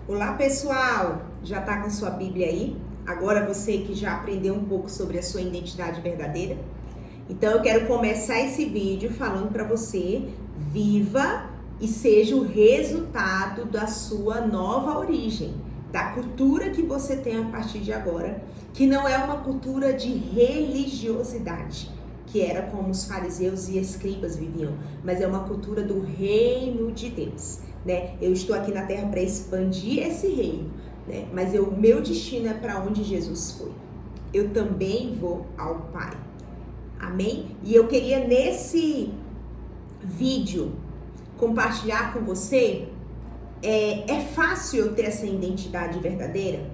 Olá pessoal, já está com sua Bíblia aí? Agora você que já aprendeu um pouco sobre a sua identidade verdadeira? Então eu quero começar esse vídeo falando para você, viva e seja o resultado da sua nova origem, da cultura que você tem a partir de agora, que não é uma cultura de religiosidade, que era como os fariseus e escribas viviam, mas é uma cultura do reino de Deus, né? Eu estou aqui na terra para expandir esse reino, né? Mas o meu destino é para onde Jesus foi. Eu também vou ao Pai. Amém? E eu queria nesse vídeo compartilhar com você, é fácil eu ter essa identidade verdadeira,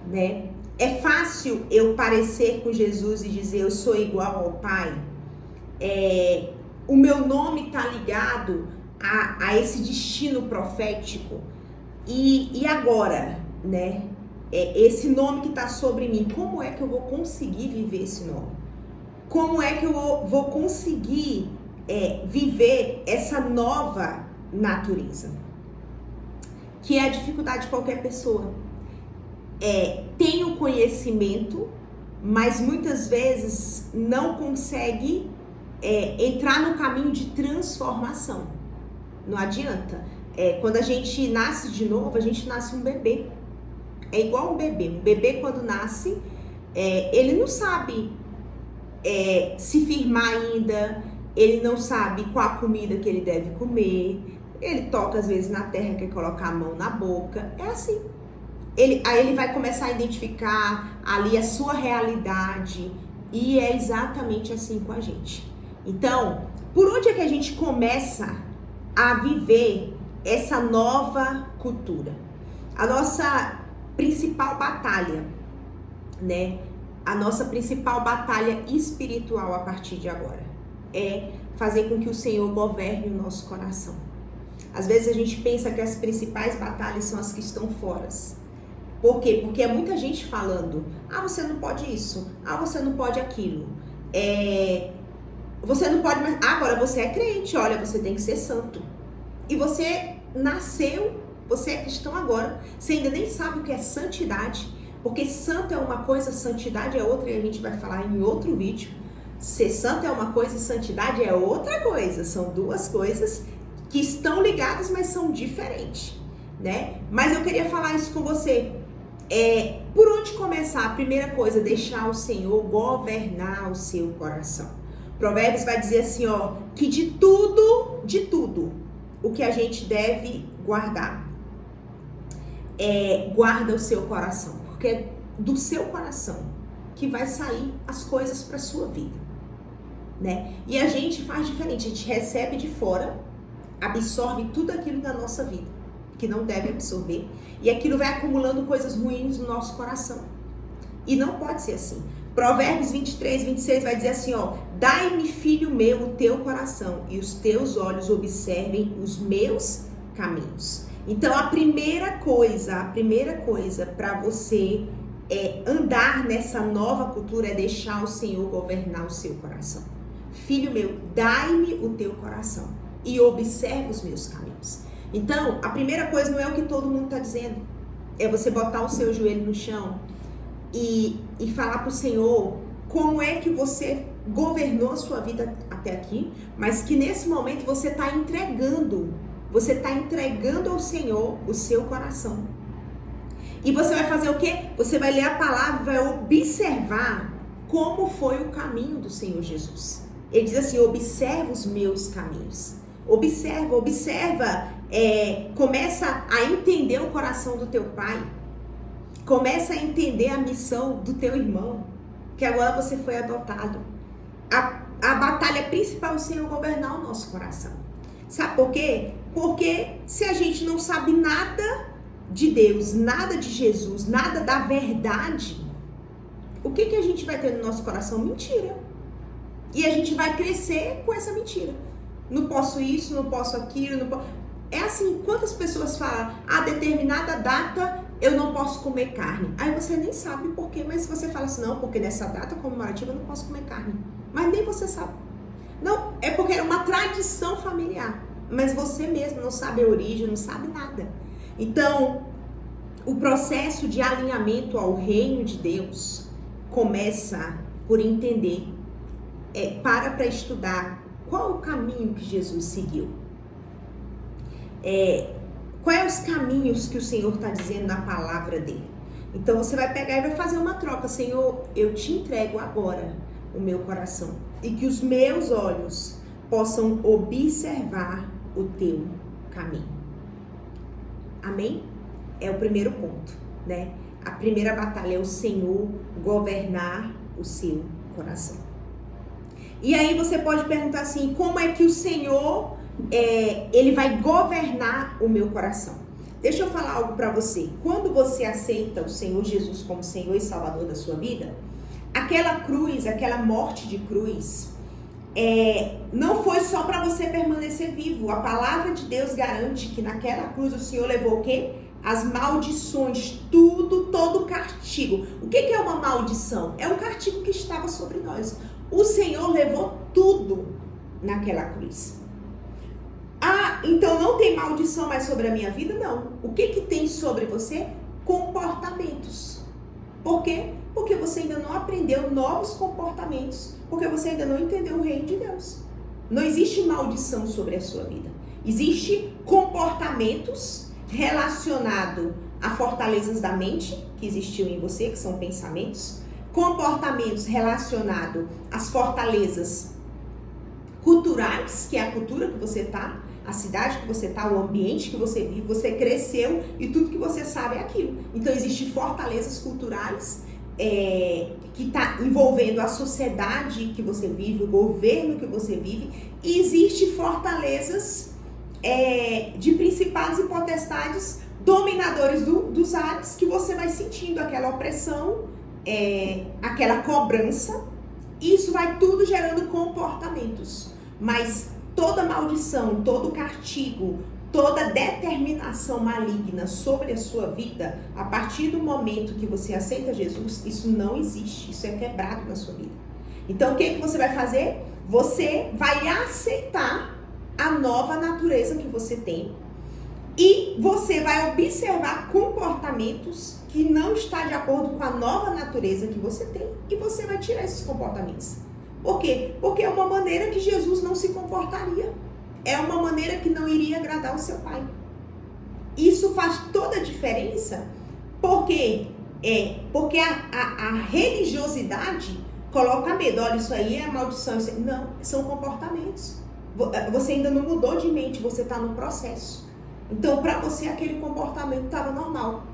né? É fácil eu parecer com Jesus e dizer eu sou igual ao Pai. O meu nome está ligado a esse destino profético. E agora, né? Esse nome que está sobre mim, como é que eu vou conseguir viver esse nome? Como é que eu vou conseguir viver essa nova natureza? Que é a dificuldade de qualquer pessoa. Tem o conhecimento, mas muitas vezes não consegue entrar no caminho de transformação. Não adianta. Quando a gente nasce de novo, a gente nasce um bebê. É igual um bebê. Um bebê quando nasce, ele não sabe se firmar ainda, ele não sabe qual a comida que ele deve comer, ele toca às vezes na terra, quer colocar a mão na boca, é assim. Aí ele vai começar a identificar ali a sua realidade, e é exatamente assim com a gente. Então, por onde é que a gente começa a viver essa nova cultura? A nossa principal batalha, né? A nossa principal batalha espiritual a partir de agora é fazer com que o Senhor governe o nosso coração. Às vezes a gente pensa que as principais batalhas são as que estão fora. Por quê? Porque é muita gente falando, você não pode isso, você não pode aquilo, você não pode, mas agora você é crente, olha, você tem que ser santo. E você nasceu, você é cristão agora, você ainda nem sabe o que é santidade, porque santo é uma coisa, santidade é outra, e a gente vai falar em outro vídeo. Ser santo é uma coisa e santidade é outra coisa, são duas coisas que estão ligadas, mas são diferentes, né? Mas eu queria falar isso com você. Por onde começar? A primeira coisa, deixar o Senhor governar o seu coração. Provérbios vai dizer assim, que de tudo, o que a gente deve guardar, guarda o seu coração, porque é do seu coração que vai sair as coisas para sua vida, né? E a gente faz diferente, a gente recebe de fora, absorve tudo aquilo da nossa vida que não deve absorver, e aquilo vai acumulando coisas ruins no nosso coração. E não pode ser assim. Provérbios 23, 26 vai dizer assim, dai-me, filho meu, o teu coração, e os teus olhos observem os meus caminhos. Então a primeira coisa para você andar nessa nova cultura é deixar o Senhor governar o seu coração. Filho meu, dai-me o teu coração e observe os meus caminhos. Então, a primeira coisa não é o que todo mundo está dizendo. É você botar o seu joelho no chão e falar para o Senhor como é que você governou a sua vida até aqui, mas que nesse momento você está entregando ao Senhor o seu coração. E você vai fazer o quê? Você vai ler a palavra, vai observar como foi o caminho do Senhor Jesus. Ele diz assim, observa os meus caminhos. Observa, começa a entender o coração do teu pai. Começa a entender a missão do teu irmão, que agora você foi adotado. A batalha principal é o Senhor governar o nosso coração. Sabe por quê? Porque se a gente não sabe nada de Deus, nada de Jesus, nada da verdade, o que a gente vai ter no nosso coração? Mentira. E a gente vai crescer com essa mentira. Não posso isso, não posso aquilo, não posso... É assim, quantas pessoas falam, a determinada data eu não posso comer carne. Aí você nem sabe por quê, mas você fala assim, não, porque nessa data comemorativa eu não posso comer carne. Mas nem você sabe. Não, é porque é uma tradição familiar. Mas você mesmo não sabe a origem, não sabe nada. Então, o processo de alinhamento ao reino de Deus começa por entender, para estudar qual o caminho que Jesus seguiu. Quais os caminhos que o Senhor está dizendo na palavra dele. Então você vai pegar e vai fazer uma troca. Senhor, eu te entrego agora o meu coração e que os meus olhos possam observar o teu caminho. Amém? É o primeiro ponto, né? A primeira batalha é o Senhor governar o seu coração. E aí você pode perguntar assim, como é que o Senhor, ele vai governar o meu coração? Deixa eu falar algo para você. Quando você aceita o Senhor Jesus como Senhor e Salvador da sua vida, aquela cruz, aquela morte de cruz, não foi só para você permanecer vivo. A palavra de Deus garante que naquela cruz o Senhor levou o quê? As maldições, todo castigo. O que é uma maldição? É um castigo que estava sobre nós. O Senhor levou tudo naquela cruz. Ah, então não tem maldição mais sobre a minha vida? Não. O que tem sobre você? Comportamentos. Por quê? Porque você ainda não aprendeu novos comportamentos. Porque você ainda não entendeu o reino de Deus. Não existe maldição sobre a sua vida. Existe comportamentos relacionado a fortalezas da mente que existiam em você, que são pensamentos, comportamentos relacionados às fortalezas culturais, que é a cultura que você está, a cidade que você está, o ambiente que você vive, você cresceu e tudo que você sabe é aquilo. Então existem fortalezas culturais que está envolvendo a sociedade que você vive, o governo que você vive, e existem fortalezas de principados e potestades dominadores dos ares, que você vai sentindo aquela opressão, aquela cobrança. Isso vai tudo gerando comportamentos. Mas toda maldição, todo castigo, toda determinação maligna sobre a sua vida, a partir do momento que você aceita Jesus, isso não existe, isso é quebrado na sua vida. Então o que você vai fazer? Você vai aceitar a nova natureza que você tem e você vai observar comportamentos que não está de acordo com a nova natureza que você tem e você vai tirar esses comportamentos. Por quê? Porque é uma maneira que Jesus não se comportaria. É uma maneira que não iria agradar o seu Pai. Isso faz toda a diferença porque a religiosidade coloca medo. Olha, isso aí é maldição. Não, são comportamentos. Você ainda não mudou de mente, você está no processo. Então, para você, aquele comportamento estava normal.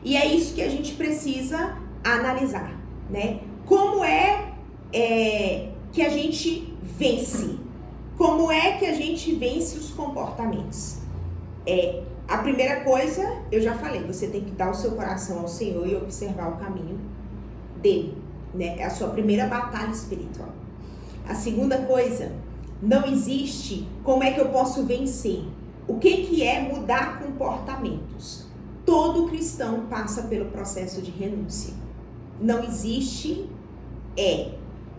E é isso que a gente precisa analisar, né? Como que a gente vence? Como é que a gente vence os comportamentos? A primeira coisa, eu já falei, você tem que dar o seu coração ao Senhor e observar o caminho dele, né? É a sua primeira batalha espiritual. A segunda coisa, não existe como é que eu posso vencer. O que é mudar comportamentos? Todo cristão passa pelo processo de renúncia. Não existe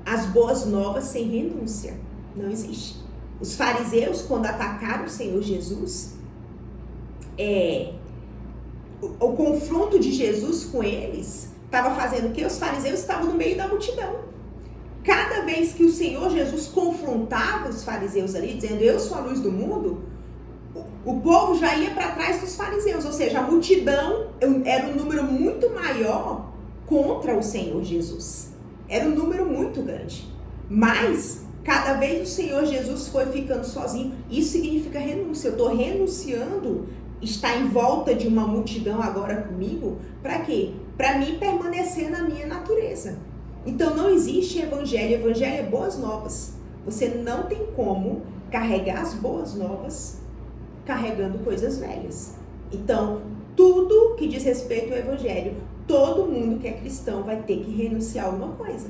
as boas novas sem renúncia. Não existe. Os fariseus, quando atacaram o Senhor Jesus, o confronto de Jesus com eles estava fazendo o quê? Os fariseus estavam no meio da multidão. Cada vez que o Senhor Jesus confrontava os fariseus ali, dizendo, eu sou a luz do mundo, o povo já ia para trás dos fariseus, ou seja, a multidão era um número muito maior contra o Senhor Jesus. Era um número muito grande. Mas, cada vez o Senhor Jesus foi ficando sozinho. Isso significa renúncia. Eu estou renunciando, estar em volta de uma multidão agora comigo, para quê? Para mim permanecer na minha natureza. Então não existe evangelho. Evangelho é boas novas. Você não tem como carregar as boas novas carregando coisas velhas. Então, tudo que diz respeito ao evangelho, todo mundo que é cristão vai ter que renunciar a alguma coisa.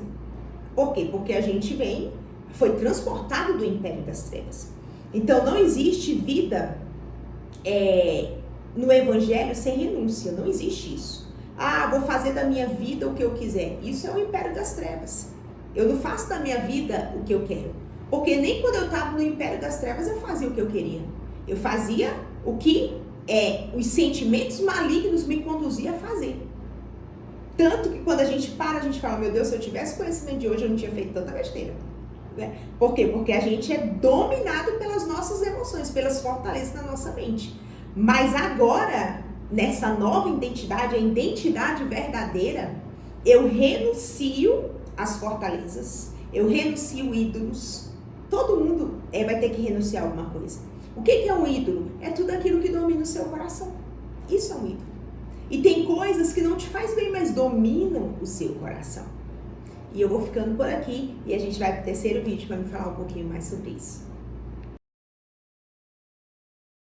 Por quê? Porque a gente foi transportado do império das trevas. Então não existe vida no evangelho sem renúncia. Não existe isso. Vou fazer da minha vida o que eu quiser. Isso é o império das trevas. Eu não faço da minha vida o que eu quero. Porque nem quando eu estava no império das trevas eu fazia o que eu queria. Eu fazia o que os sentimentos malignos me conduziam a fazer. Tanto que quando a gente para, a gente fala, meu Deus, se eu tivesse conhecimento de hoje, eu não tinha feito tanta besteira. Né? Por quê? Porque a gente é dominado pelas nossas emoções, pelas fortalezas da nossa mente. Mas agora, nessa nova identidade, a identidade verdadeira, eu renuncio às fortalezas, eu renuncio ídolos. Todo mundo vai ter que renunciar a alguma coisa. O que é um ídolo? É tudo aquilo que domina o seu coração. Isso é um ídolo. E tem coisas que não te faz bem, mas dominam o seu coração. E eu vou ficando por aqui e a gente vai para o terceiro vídeo para me falar um pouquinho mais sobre isso.